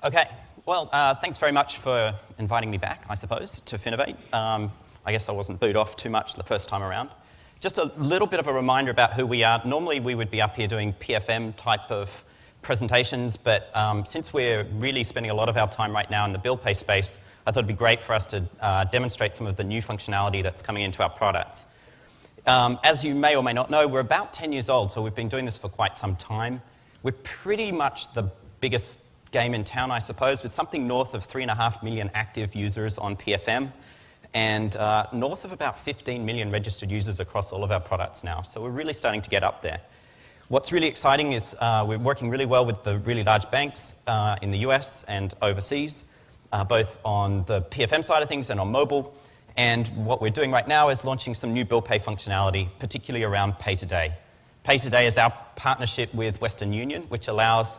Okay, well, thanks very much for inviting me back, I suppose, to Finovate. I guess I wasn't booed off too much the first time around. Just a little bit of a reminder about who we are. Normally we would be up here doing PFM type of presentations, but since we're really spending a lot of our time right now in the bill pay space, I thought it'd be great for us to demonstrate some of the new functionality that's coming into our products. As you may or may not know, we're about 10 years old, so we've been doing this for quite some time. We're pretty much the biggest game in town, I suppose, with something north of 3.5 million active users on PFM and north of about 15 million registered users across all of our products now. So we're really starting to get up there. What's really exciting is we're working really well with the really large banks in the US and overseas, both on the PFM side of things and on mobile. And what we're doing right now is launching some new bill pay functionality, particularly around Pay Today. Pay Today is our partnership with Western Union, which allows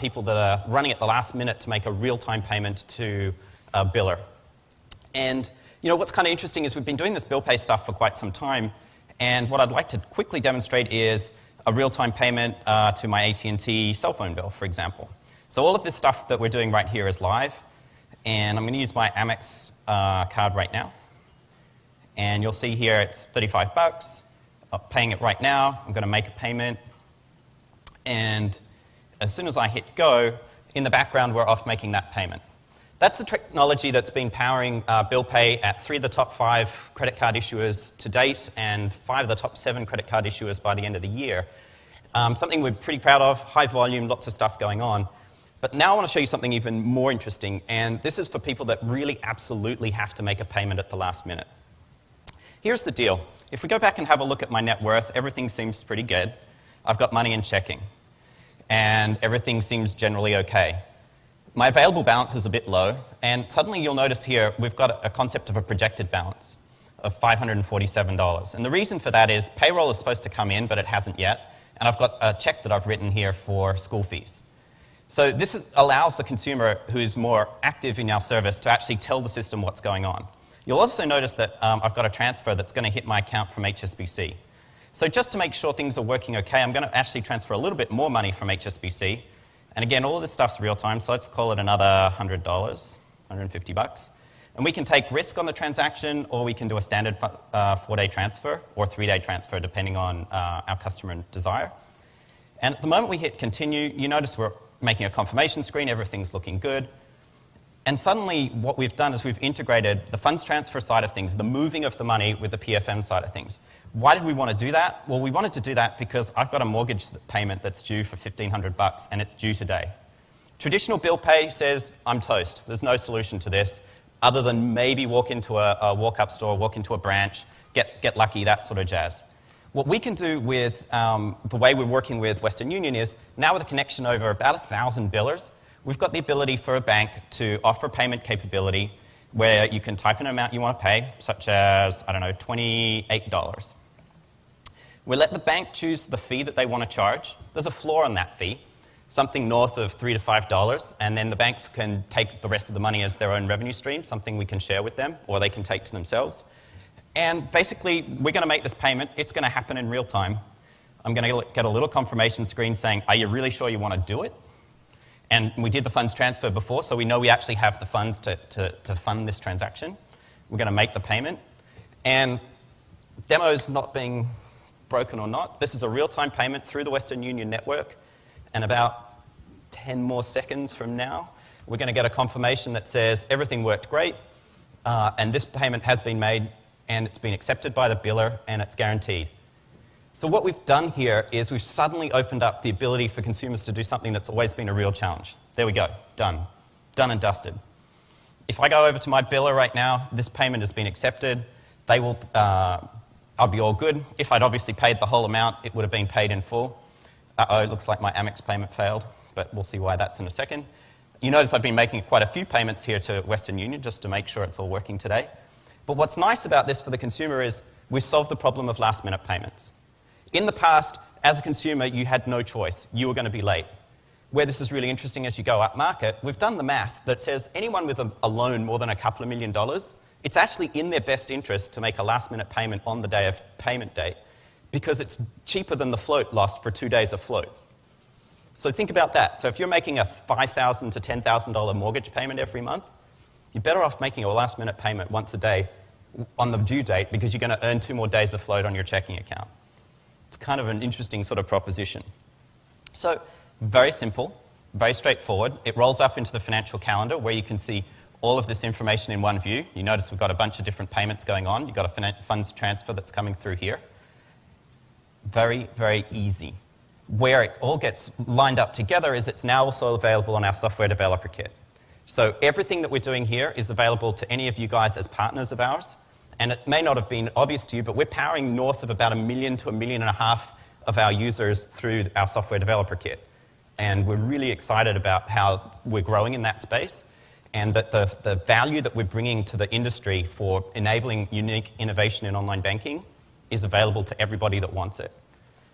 people that are running at the last minute to make a real-time payment to a biller. And you know what's kind of interesting is we've been doing this bill pay stuff for quite some time, and what I'd like to quickly demonstrate is a real-time payment to my AT&T cell phone bill, for example. So all of this stuff that we're doing right here is live, and I'm going to use my Amex card right now. And you'll see here it's $35. I'm paying it right now. I'm going to make a payment, and as soon as I hit go, in the background, we're off making that payment. That's the technology that's been powering bill pay at 3 of the top 5 credit card issuers to date and 5 of the top 7 credit card issuers by the end of the year. Something we're pretty proud of, high volume, lots of stuff going on. But now I want to show you something even more interesting, and this is for people that really absolutely have to make a payment at the last minute. Here's the deal. If we go back and have a look at my net worth, everything seems pretty good. I've got money in checking, and everything seems generally okay. My available balance is a bit low, and suddenly you'll notice here we've got a concept of a projected balance of $547. And the reason for that is payroll is supposed to come in, but it hasn't yet, and I've got a check that I've written here for school fees. So this allows the consumer who's more active in our service to actually tell the system what's going on. You'll also notice that I've got a transfer that's going to hit my account from HSBC. So just to make sure things are working okay, I'm going to actually transfer a little bit more money from HSBC. And again, all of this stuff's real time, so let's call it another $100, $150. And we can take risk on the transaction, or we can do a standard 4-day transfer or 3-day transfer, depending on our customer desire. And at the moment we hit continue, you notice we're making a confirmation screen, everything's looking good. And suddenly what we've done is we've integrated the funds transfer side of things, the moving of the money, with the PFM side of things. Why did we want to do that? Well, we wanted to do that because I've got a mortgage payment that's due for $1,500 and it's due today. Traditional bill pay says, I'm toast. There's no solution to this other than maybe walk into a walk-up store, walk into a branch, get lucky, that sort of jazz. What we can do with the way we're working with Western Union is, now with a connection over about 1,000 billers, we've got the ability for a bank to offer payment capability where you can type in an amount you want to pay, such as, I don't know, $28. We'll let the bank choose the fee that they want to charge. There's a floor on that fee, something north of $3 to $5, and then the banks can take the rest of the money as their own revenue stream, something we can share with them, or they can take to themselves. And basically, we're going to make this payment. It's going to happen in real time. I'm going to get a little confirmation screen saying, are you really sure you want to do it? And we did the funds transfer before, so we know we actually have the funds to fund this transaction. We're going to make the payment. And demo's not being broken or not. This is a real-time payment through the Western Union network. And about 10 more seconds from now, we're going to get a confirmation that says everything worked great, and this payment has been made, and it's been accepted by the biller, and it's guaranteed. So what we've done here is we've suddenly opened up the ability for consumers to do something that's always been a real challenge. There we go. Done. Done and dusted. If I go over to my biller right now, this payment has been accepted. They will, I'll be all good. If I'd obviously paid the whole amount, it would have been paid in full. Uh-oh, it looks like my Amex payment failed, but we'll see why that's in a second. You notice I've been making quite a few payments here to Western Union just to make sure it's all working today. But what's nice about this for the consumer is we've solved the problem of last-minute payments. In the past, as a consumer, you had no choice. You were going to be late. Where this is really interesting as you go up market, we've done the math that says anyone with a loan more than a couple of $1 million, it's actually in their best interest to make a last-minute payment on the day of payment date because it's cheaper than the float lost for 2 days of float. So think about that. So if you're making a $5,000 to $10,000 mortgage payment every month, you're better off making a last-minute payment once a day on the due date because you're going to earn 2 more days of float on your checking account. It's kind of an interesting sort of proposition. So very simple, very straightforward. It rolls up into the financial calendar where you can see all of this information in one view. You notice we've got a bunch of different payments going on. You've got a funds transfer that's coming through here. Very, very easy. Where it all gets lined up together is it's now also available on our software developer kit. So everything that we're doing here is available to any of you guys as partners of ours. And it may not have been obvious to you, but we're powering north of about 1 million to 1.5 million of our users through our software developer kit. And we're really excited about how we're growing in that space and that the value that we're bringing to the industry for enabling unique innovation in online banking is available to everybody that wants it.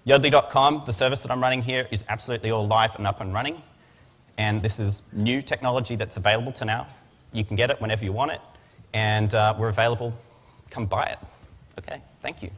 Yodlee.com, the service that I'm running here, is absolutely all live and up and running. And this is new technology that's available to now. You can get it whenever you want it. And we're available. Come buy it. Okay, thank you.